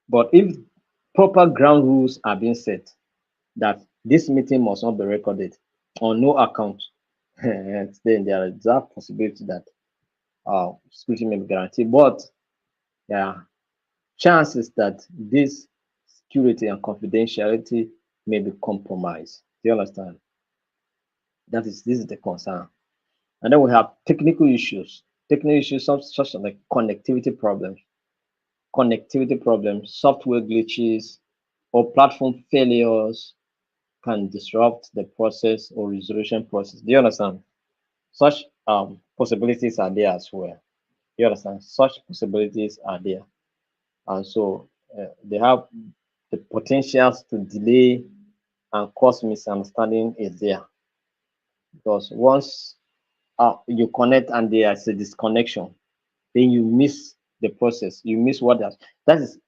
But if proper ground rules are being set that this meeting must not be recorded on no account, then there is that possibility that security may be guaranteed. But there are chances that this security and confidentiality may be compromised. Do you understand? This is the concern. And then we have technical issues. Technical issues such as like connectivity problems, software glitches, or platform failures can disrupt the process or resolution process. Do you understand? Such possibilities are there as well. You understand? Such possibilities are there, and so they have the potentials to delay and cause misunderstanding is there because once you connect and there is a disconnection, then you miss the process. You miss what that is.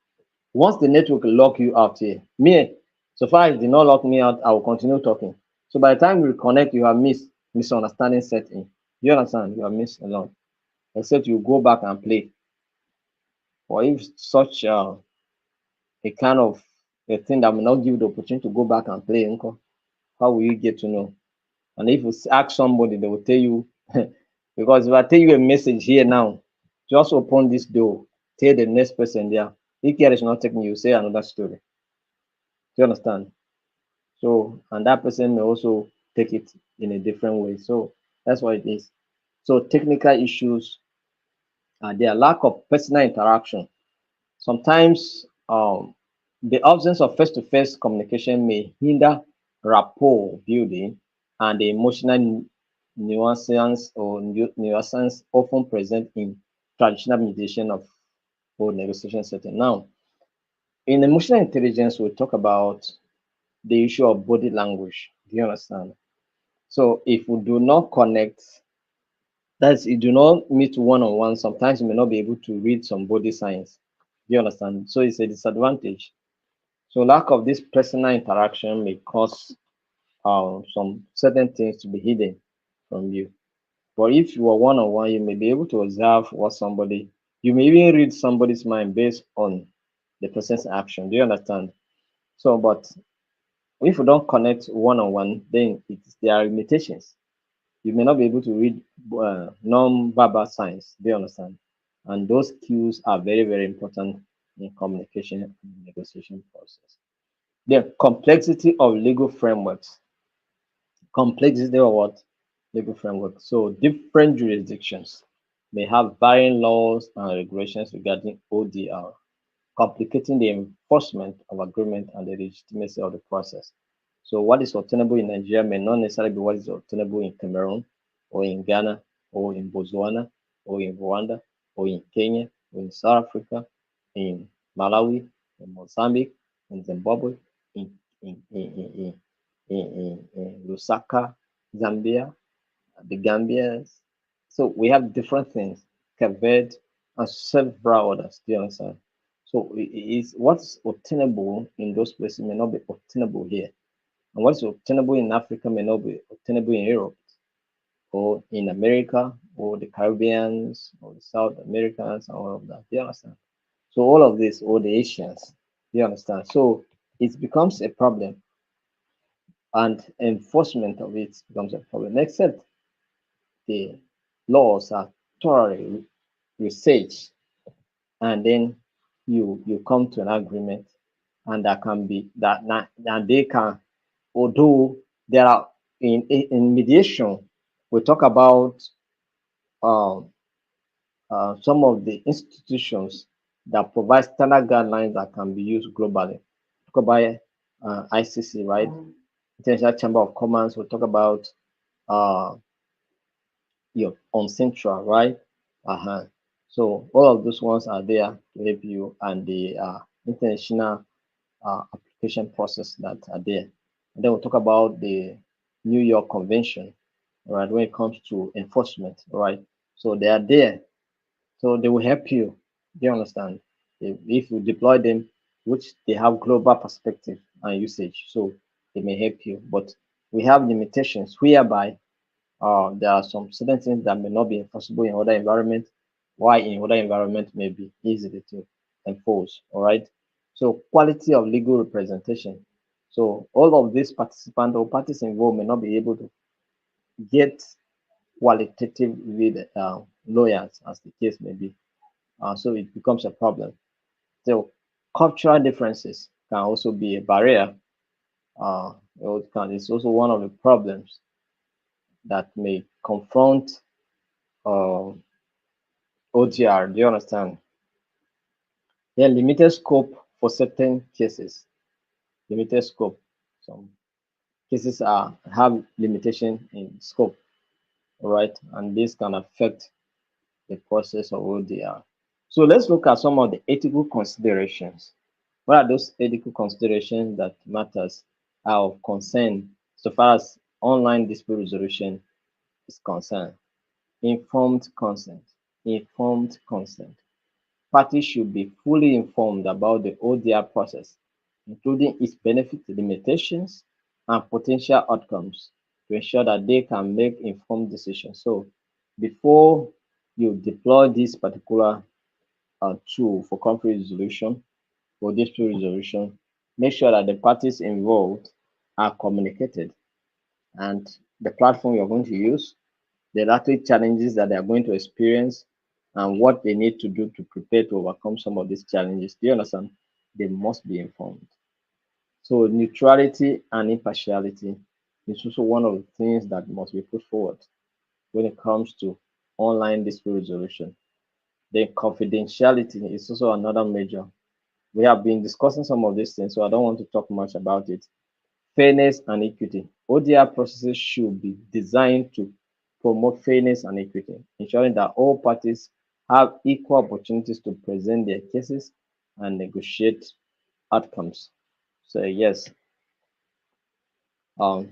Once the network lock you out here, me, so far it did not lock me out, I will continue talking. So by the time we reconnect, you have missed misunderstanding set in. You understand? You have missed a lot. Except you go back and play. Or if such a kind of a thing that will not give you the opportunity to go back and play, uncle, how will you get to know? And if you ask somebody, they will tell you, because if I tell you a message here now, just open this door, tell the next person there. If care is not taking you, say another story. Do you understand? So, and that person may also take it in a different way. So that's what it is. So technical issues are there. Lack of personal interaction. Sometimes the absence of face-to-face communication may hinder rapport building and the emotional nuances often present in traditional mediation of or negotiation setting. Now, in emotional intelligence, we talk about the issue of body language. Do you understand? So if we do not connect, that's you do not meet one on one, sometimes you may not be able to read some body signs. Do you understand? So it's a disadvantage. So lack of this personal interaction may cause some certain things to be hidden from you. But if you are one on one, you may be able to observe what somebody, you may even read somebody's mind based on the person's action. Do you understand? So, but if you don't connect one on one, then there are limitations. You may not be able to read non-verbal signs. Do you understand? And those cues are very, very important in communication and negotiation process. The complexity of legal frameworks. Complexity of what? Legal framework. So different jurisdictions may have varying laws and regulations regarding ODR, complicating the enforcement of agreement and the legitimacy of the process. So what is obtainable in Nigeria may not necessarily be what is obtainable in Cameroon or in Ghana or in Botswana or in Rwanda or in Kenya or in South Africa, in Malawi, in Mozambique, in Zimbabwe, in in in in, in, in Lusaka, Zambia, the Gambians. So we have different things, Cape Verde, and several others. Do you understand? So it's what's obtainable in those places may not be obtainable here. And what's obtainable in Africa may not be obtainable in Europe or in America or the Caribbeans or the South Americans and all of that. Do you understand? So all of this, or the Asians, do you understand? So it becomes a problem and enforcement of it becomes a problem, except the laws are thoroughly researched and then you come to an agreement and that can be that they can, although there are in mediation we talk about um, some of the institutions that provide standard guidelines that can be used globally. Talk about ICC, right? International Chamber of Commerce. We talk about uh, your on Central, right? Uh-huh. So all of those ones are there to help you, and the international application process that are there. And then we'll talk about the New York Convention, right? When it comes to enforcement, right? So they are there, so they will help you. Do you understand? If you deploy them, which they have global perspective and usage, so they may help you. But we have limitations whereby there are some certain things that may not be enforceable in other environments, why in other environments may be easy to enforce. All right. So quality of legal representation. So all of these participants or parties involved may not be able to get qualitative lead lawyers, as the case may be. So it becomes a problem. So cultural differences can also be a barrier. It's also one of the problems that may confront uh, OTR. Do you understand? Then limited scope for certain cases. Limited scope. Some cases are have limitation in scope, all right, and this can affect the process of ODR. So let's look at some of the ethical considerations. What are those ethical considerations that matters are of concern so far as online dispute resolution is concerned? Informed consent. Informed consent. Parties should be fully informed about the ODR process, including its benefits, limitations, and potential outcomes to ensure that they can make informed decisions. So before you deploy this particular tool for conflict resolution or dispute resolution, make sure that the parties involved are communicated and the platform you're going to use, the likely challenges that they are going to experience, and what they need to do to prepare to overcome some of these challenges. Do you understand? They must be informed. So neutrality and impartiality is also one of the things that must be put forward when it comes to online dispute resolution. Then confidentiality is also another major. We have been discussing some of these things, so I don't want to talk much about it. Fairness and equity. ODR processes should be designed to promote fairness and equity, ensuring that all parties have equal opportunities to present their cases and negotiate outcomes. So yes,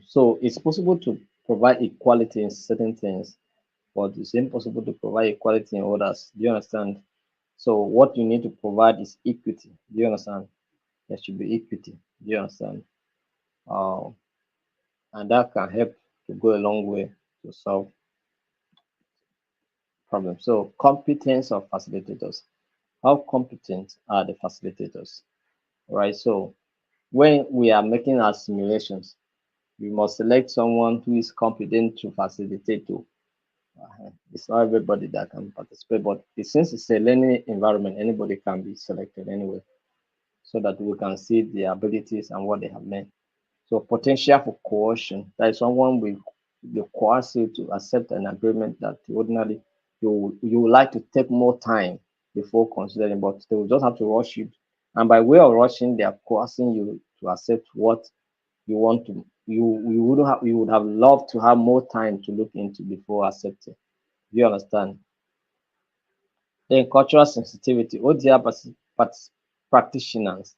so it's possible to provide equality in certain things, but it's impossible to provide equality in others. Do you understand? So what you need to provide is equity. Do you understand? There should be equity. Do you understand? Uh, and that can help to go a long way to solve problems. So competence of facilitators. How competent are the facilitators? Right. So when we are making our simulations, we must select someone who is competent to facilitate to. It's not everybody that can participate, but since it's a learning environment, anybody can be selected anyway, so that we can see their abilities and what they have learned. So potential for coercion, that is someone will be coerce you to accept an agreement that ordinarily you would like to take more time before considering, but they will just have to rush you. And by way of rushing, they are coercing you to accept what you want to you would have loved to have more time to look into before accepting. Do you understand? Then cultural sensitivity. ODR practitioners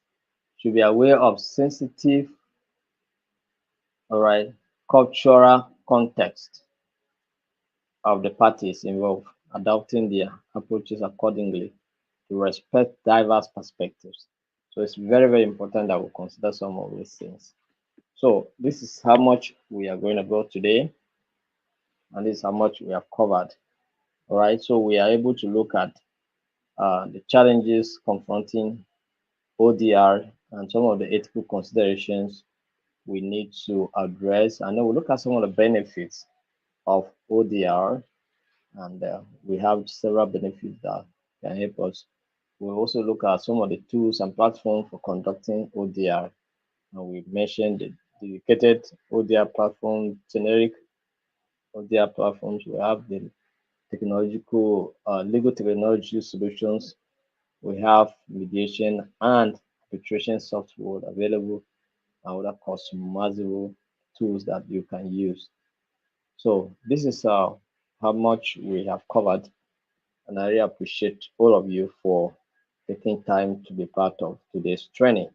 should be aware of sensitive, all right, cultural context of the parties involved, adapting their approaches accordingly to respect diverse perspectives. So it's very, very important that we consider some of these things. So this is how much we are going about today, and this is how much we have covered. All right, so we are able to look at the challenges confronting ODR and some of the ethical considerations we need to address, and then we'll look at some of the benefits of ODR, and we have several benefits that can help us. We'll also look at some of the tools and platforms for conducting ODR, and we mentioned the dedicated ODR platform, generic ODR platforms. We have the technological, legal technology solutions. We have mediation and arbitration software available and other customizable tools that you can use. So this is how much we have covered, and I really appreciate all of you for taking time to be part of today's training.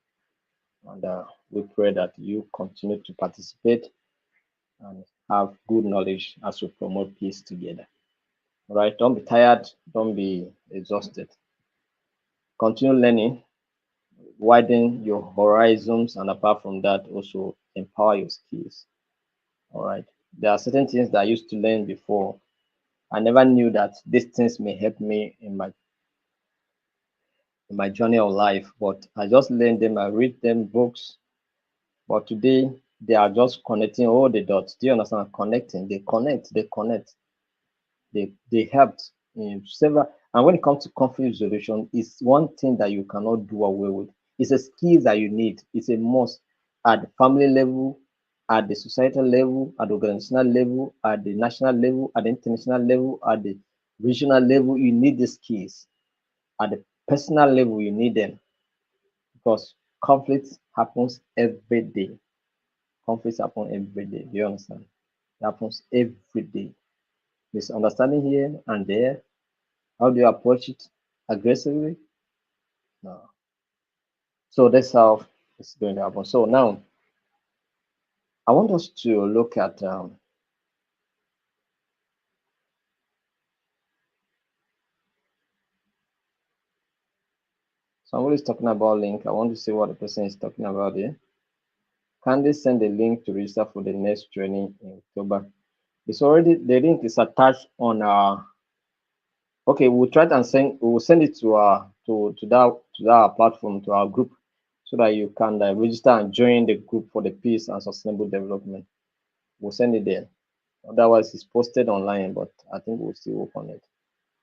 And we pray that you continue to participate and have good knowledge as we promote peace together. All right, don't be tired, don't be exhausted. Continue learning, widen your horizons, and apart from that, also empower your skills. All right, there are certain things that I used to learn before. I never knew that these things may help me in my in my journey of life, but I just learn them, I read them books. But today they are just connecting all the dots. Do you understand? Connecting, they connect, they helped in several. And when it comes to conflict resolution, it's one thing that you cannot do away with. It's a skill that you need. It's a must at the family level, at the societal level, at the organizational level, at the national level, at the international level, at the regional level. You need the skills. At the personal level, you need them because conflict happens every day. Conflicts happen every day. Do you understand? It happens every day. Misunderstanding here and there. How do you approach it? Aggressively? No. So that's how it's going to happen. So now I want us to look at somebody is talking about link. I want to see what the person is talking about here. Can they send a link to register for the next training in October? It's already the link is attached on our. Okay, we'll try and send. We'll send it to our to that platform to our group, so that you can register and join the group for the peace and sustainable development. We'll send it there. Otherwise, it's posted online, but I think we'll still work on it.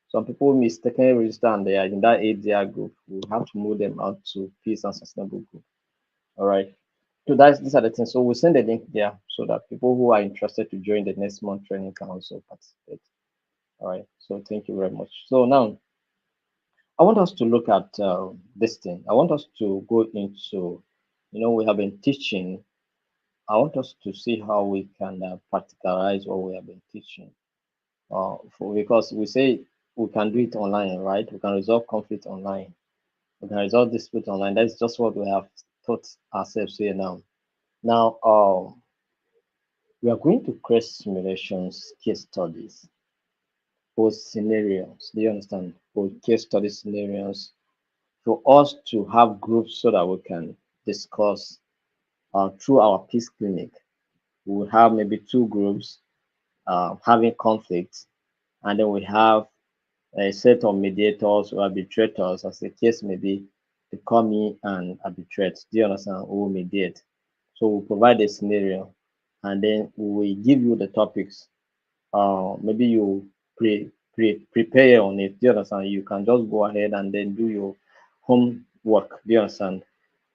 Some people mistakenly register and they are in that ADR group. We'll have to move them out to peace and sustainable group. All right. So that's these are the things. So we'll send a link there so that people who are interested to join the next month training can also participate. All right. So thank you very much. So now I want us to look at this thing. I want us to go into, we have been teaching. I want us to see how we can practicalize what we have been teaching. Because we say we can do it online, right? We can resolve conflict online. We can resolve dispute online. That's just what we have taught ourselves here now. Now, we are going to create simulations, case studies, both scenarios. Do you understand? Both case study scenarios for us to have groups so that we can discuss through our peace clinic. We will have maybe two groups having conflict, and then we have a set of mediators or arbitrators, as the case may be, to come in and arbitrate. Do you understand? Who will mediate? So we'll provide a scenario, and then we give you the topics. Maybe you prepare on it. Do you understand? You can just go ahead and then do your homework. Do you understand?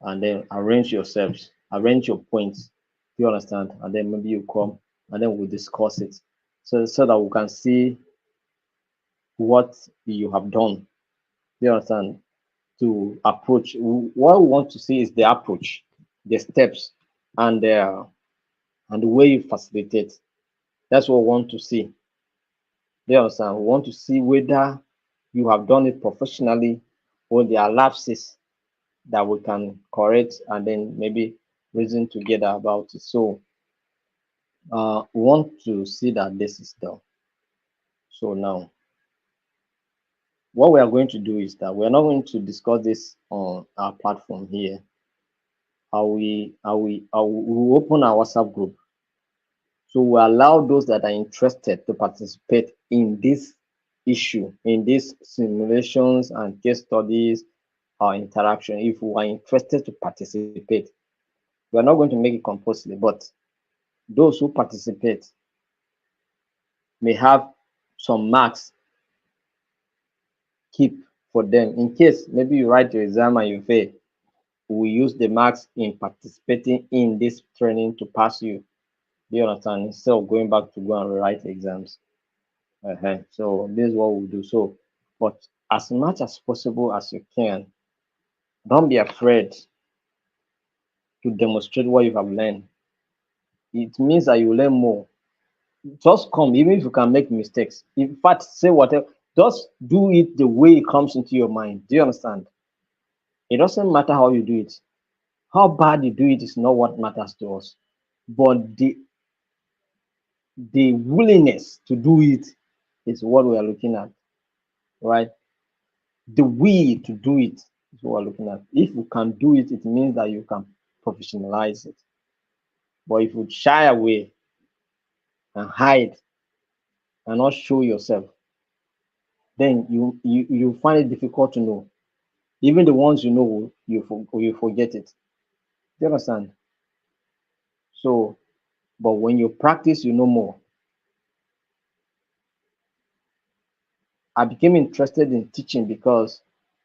And then arrange yourselves, arrange your points. Do you understand? And then maybe you come and then we'll discuss it. So that we can see what you have done. Do you understand? To approach. What we want to see is the approach, the steps, and the way you facilitate. That's what we want to see. Do you understand? We want to see whether you have done it professionally or there are lapses that we can correct and then maybe reason together about it. So we want to see that this is done. So now what we are going to do is that we are not going to discuss this on our platform here. We open our WhatsApp group. So we allow those that are interested to participate in this issue, in these simulations and case studies or interaction. If we are interested to participate, we are not going to make it compulsory, but those who participate may have some marks keep for them in case maybe you write your exam and you fail. We use the marks in participating in this training to pass you. Do you understand? Instead of going back to go and write exams. So this is what we do. So, but as much as possible as you can, don't be afraid to demonstrate what you have learned. It means that you learn more. Just come, even if you can make mistakes. In fact, say whatever. Just do it the way it comes into your mind. Do you understand? It doesn't matter how you do it. How bad you do it is not what matters to us, but the willingness to do it is what we are looking at, right? The will to do it is what we're looking at. If you can do it, it means that you can professionalize it. But if you shy away and hide and not show yourself, then you find it difficult to know. Even the ones you know, you forget it. Do you understand? So, but when you practice, you know more. I became interested in teaching because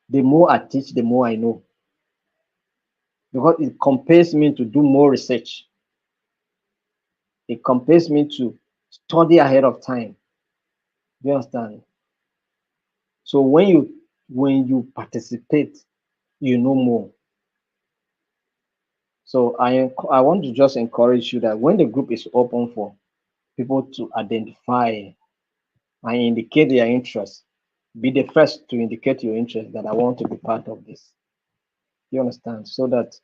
the more I teach, the more I know. Because it compels me to do more research. It compels me to study ahead of time. Do you understand? So when you participate, you know more. So I want to just encourage you that when the group is open for people to identify and indicate their interest, be the first to indicate your interest that I want to be part of this. You understand? So that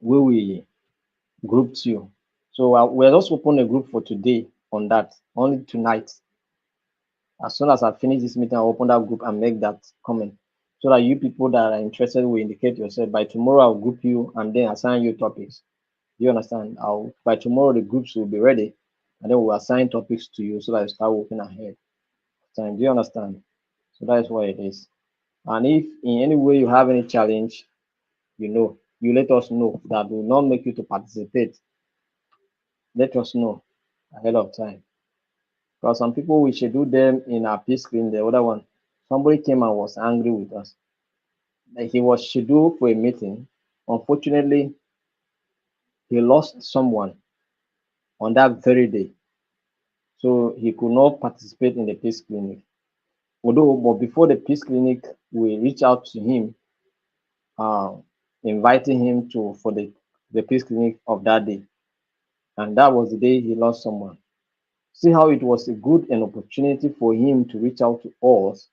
we will group you. So we're just open a group for today on that, only tonight. As soon as I finish this meeting, I'll open that group and make that comment. So that you people that are interested will indicate yourself. By tomorrow, I'll group you and then assign you topics. Do you understand? By tomorrow the groups will be ready and then we'll assign topics to you so that you start working ahead. Do you understand? So that is what it is. And if in any way you have any challenge, you let us know that will not make you to participate. Let us know ahead of time. Because some people we schedule them in our peace screen, the other one, somebody came and was angry with us. Like he was scheduled for a meeting. Unfortunately, he lost someone on that very day. So he could not participate in the peace clinic. Although, but before the peace clinic, we reached out to him, uh, inviting him to for the peace clinic of that day. And that was the day he lost someone. See how it was a good an opportunity for him to reach out to us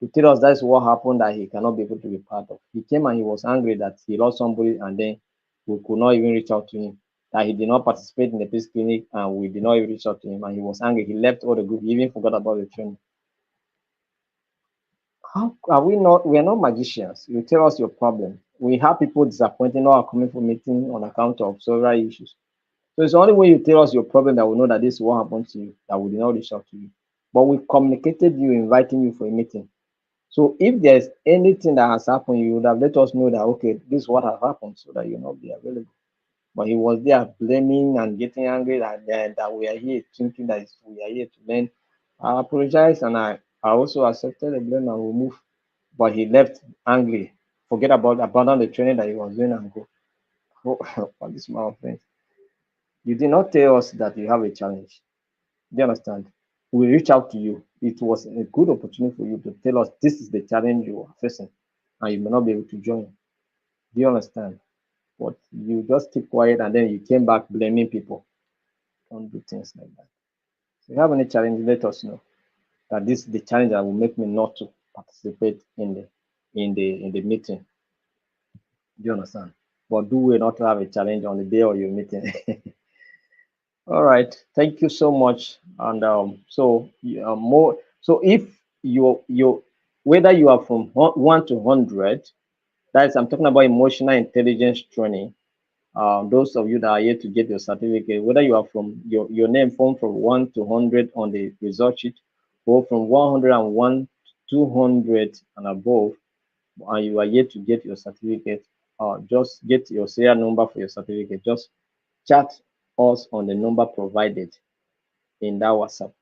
to tell us that's what happened that he cannot be able to be part of. He came and he was angry that he lost somebody and then we could not even reach out to him. That he did not participate in the peace clinic and we did not even reach out to him and he was angry. He left all the group. He even forgot about the training. How are we not? We are not magicians. You tell us your problem. We have people disappointing or coming for meeting on account of several issues. So it's only when you tell us your problem that we know that this is what happened to you, that we did not reach out to you. But we communicated you, inviting you for a meeting. So if there's anything that has happened, you would have let us know that okay, this is what has happened, so that you not be available. But he was there blaming and getting angry that we are here thinking that we are here to learn. I apologize and I also accepted the blame and we moved. But he left angry, forget about abandon the training that he was doing and go. For this man of things. You did not tell us that you have a challenge. Do you understand? We reach out to you. It was a good opportunity for you to tell us this is the challenge you are facing and you may not be able to join. Do you understand? But you just keep quiet and then you came back blaming people. Don't do things like that. If you have any challenge, let us know that this is the challenge that will make me not to participate in the meeting. Do you understand? But do we not have a challenge on the day of your meeting? All right. Thank you so much. And more. So if you whether you are from 1 to 100, that is, I'm talking about emotional intelligence training. Those of you that are here to get your certificate, whether you are from your name form from 1 to 100 on the result sheet, or from 101 to 200 and above, and you are yet to get your certificate, just get your serial number for your certificate. Just chat us on the number provided in that WhatsApp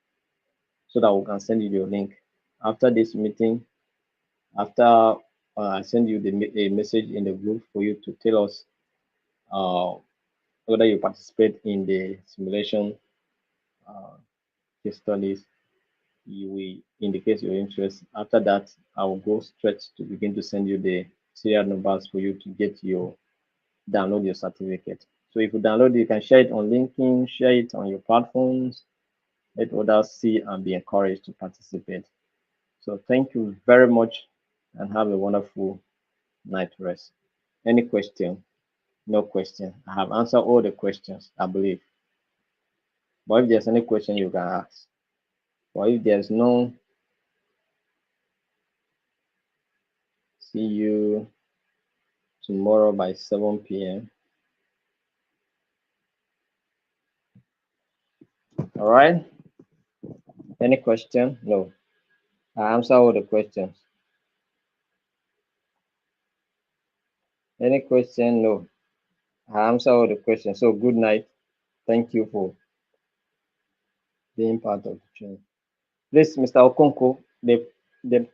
so that we can send you your link. After this meeting, after I send you a message in the group for you to tell us uh, whether you participate in the simulation uh, case studies, you will indicate your interest. After that, I will go straight to begin to send you the serial numbers for you to get your download your certificate. So if you download it, you can share it on LinkedIn, share it on your platforms, let others see and be encouraged to participate. So thank you very much and have a wonderful night rest. Any question? No question. I have answered all the questions, I believe. But if there's any question, you can ask. But if there's no, see you tomorrow by 7 p.m. All right. Any question? No. I answer all the questions. Any question? No. I answer all the questions. So good night. Thank you for being part of the training. Please, Mr. Okonko, the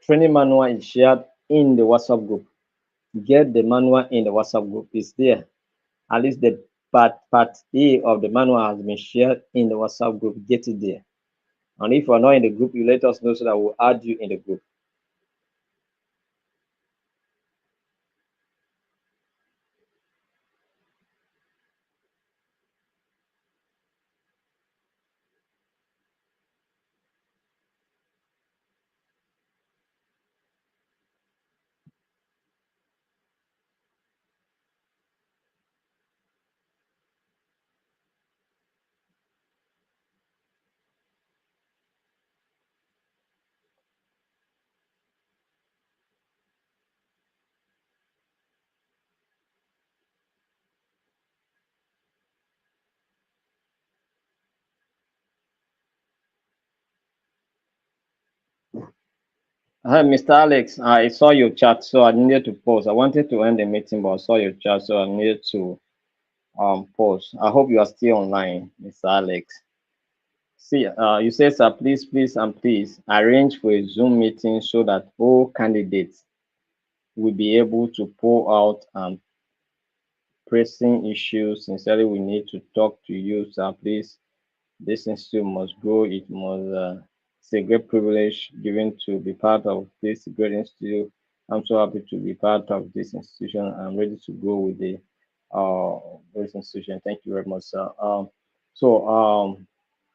training manual is shared in the WhatsApp group. Get the manual in the WhatsApp group. It's there. At least the part A of the manual has been shared in the WhatsApp group. Get it there. And if you are not in the group, you let us know so that we'll add you in the group. Hi, Mr. Alex, I saw your chat, so I needed to pause. I wanted to end the meeting, but I saw your chat, so I needed to pause. I hope you are still online, Mr. Alex. See, you said, sir, please, please, and please arrange for a Zoom meeting so that all candidates will be able to pull out pressing issues. Sincerely, we need to talk to you, sir. Please, this institute must grow. It must. It's a great privilege given to be part of this great institute. I'm so happy to be part of this institution. I'm ready to go with the this institution. Thank you very much, sir. I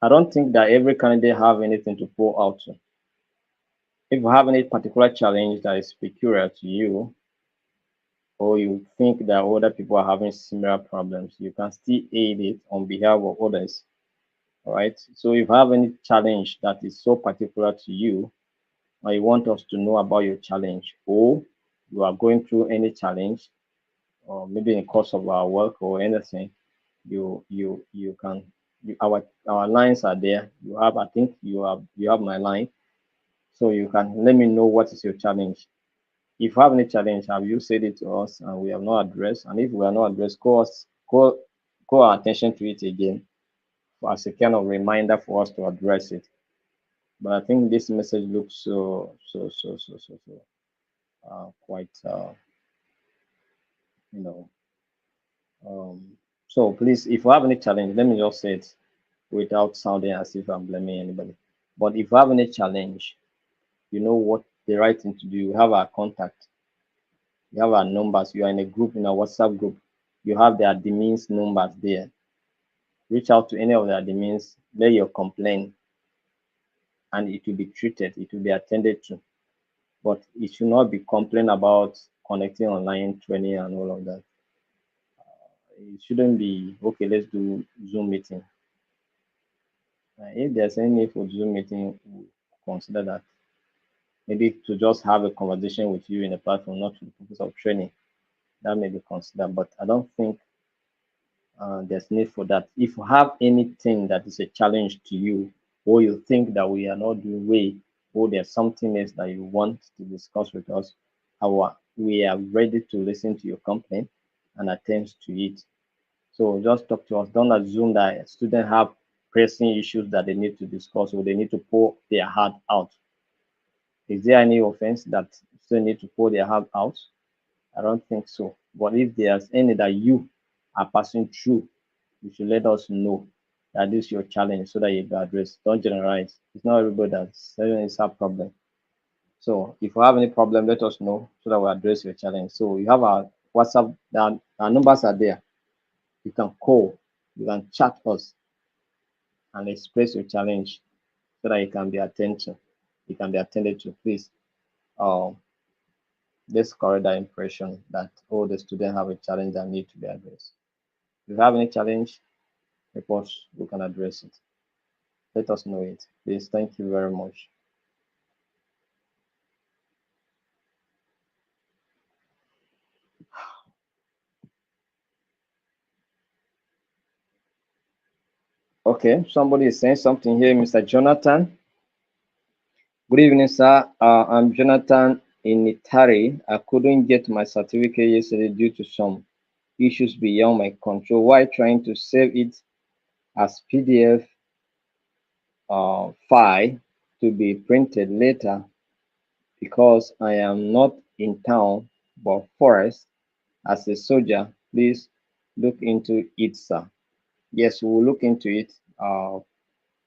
don't think that every candidate have anything to pull out to. If you have any particular challenge that is peculiar to you, or you think that other people are having similar problems, you can still aid it on behalf of others. All right. So if you have any challenge that is so particular to you, or you want us to know about your challenge, or you are going through any challenge, or maybe in the course of our work or anything, you can our lines are there. You have, I think you have my line, so you can let me know what is your challenge. If you have any challenge, have you said it to us and we have not addressed? And if we are not addressed, call our attention to it again as a kind of reminder for us to address it. But I think this message looks quite you know so please, if you have any challenge, let me just say it without sounding as if I'm blaming anybody. But if you have any challenge, you know what the right thing to do. You have our contact, you have our numbers, you are in a group, in a WhatsApp group, you have the admins numbers there. Reach out to any of the admins, lay your complaint, and it will be treated, it will be attended to. But it should not be complain about connecting online training and all of that. It shouldn't be okay. Let's do Zoom meeting. If there's any need for Zoom meeting, we'll consider that. Maybe to just have a conversation with you in a platform, not for the purpose of training. That may be considered, but I don't think there's need for that. If you have anything that is a challenge to you, or you think that we are not doing way, or there's something else that you want to discuss with us, we are ready to listen to your complaint and attend to it. So just talk to us. Don't assume that students have pressing issues that they need to discuss or they need to pour their heart out. Is there any offense that students need to pour their heart out? I don't think so. But if there's any that you are passing through, you should let us know that this is your challenge so that you can address. Don't generalize. It's not everybody that's saying it's a problem. So if you have any problem, let us know so that we address your challenge. So you have our WhatsApp, our numbers are there. You can call, you can chat us and express your challenge so that it can be attended to. It can be attended to. Please, uh, let's correct that impression that all the students have a challenge that need to be addressed. If you have any challenge, of course, we can address it. Let us know it. Please, thank you very much. Okay, somebody is saying something here, Mr. Jonathan. Good evening, sir. I'm Jonathan in Italy. I couldn't get my certificate yesterday due to some issues beyond my control while trying to save it as PDF file to be printed later because I am not in town but forest as a soldier. Please look into it, sir. Yes, we'll look into it.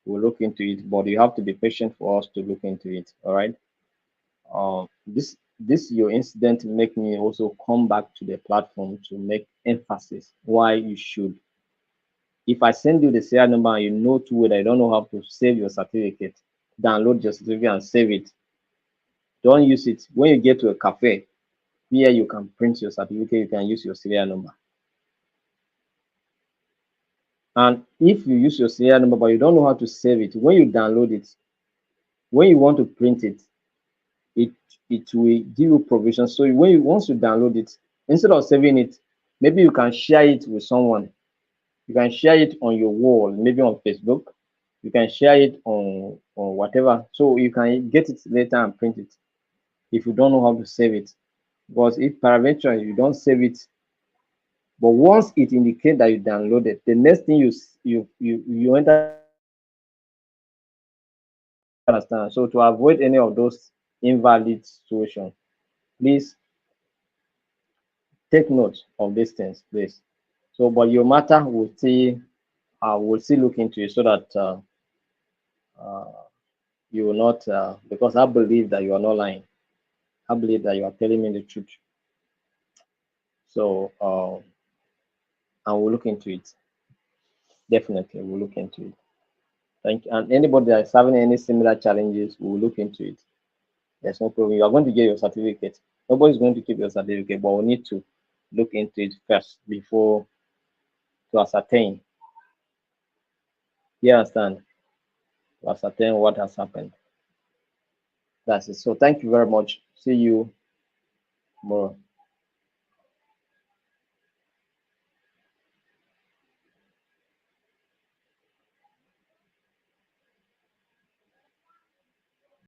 We'll look into it, but you have to be patient for us to look into it. All right. This your incident make me also come back to the platform to make emphasis why you should. If I send you the serial number and you know too well that you don't know how to save your certificate, download your certificate and save it. Don't use it when you get to a cafe. Here you can print your certificate. You can use your serial number. And if you use your serial number but you don't know how to save it, when you download it, when you want to print it, it it will give you provision. So when you once you download it, instead of saving it, maybe you can share it with someone. You can share it on your wall, maybe on Facebook. You can share it on whatever. So you can get it later and print it if you don't know how to save it. Because if paraventure you don't save it, but once it indicates that you downloaded, the next thing you enter the system, understand. So to avoid any of those invalid situations, please take note of these things, please. So, but your matter will still look into it so that uh, you will not, because I believe that you are not lying. I believe that you are telling me the truth. So, I will look into it. Definitely, we'll look into it. Thank you. And anybody that is having any similar challenges, we will look into it. There's no problem. You are going to get your certificate. Nobody's going to keep your certificate, but we need to look into it first before to ascertain. You understand? To ascertain what has happened. That's it. So thank you very much. See you tomorrow.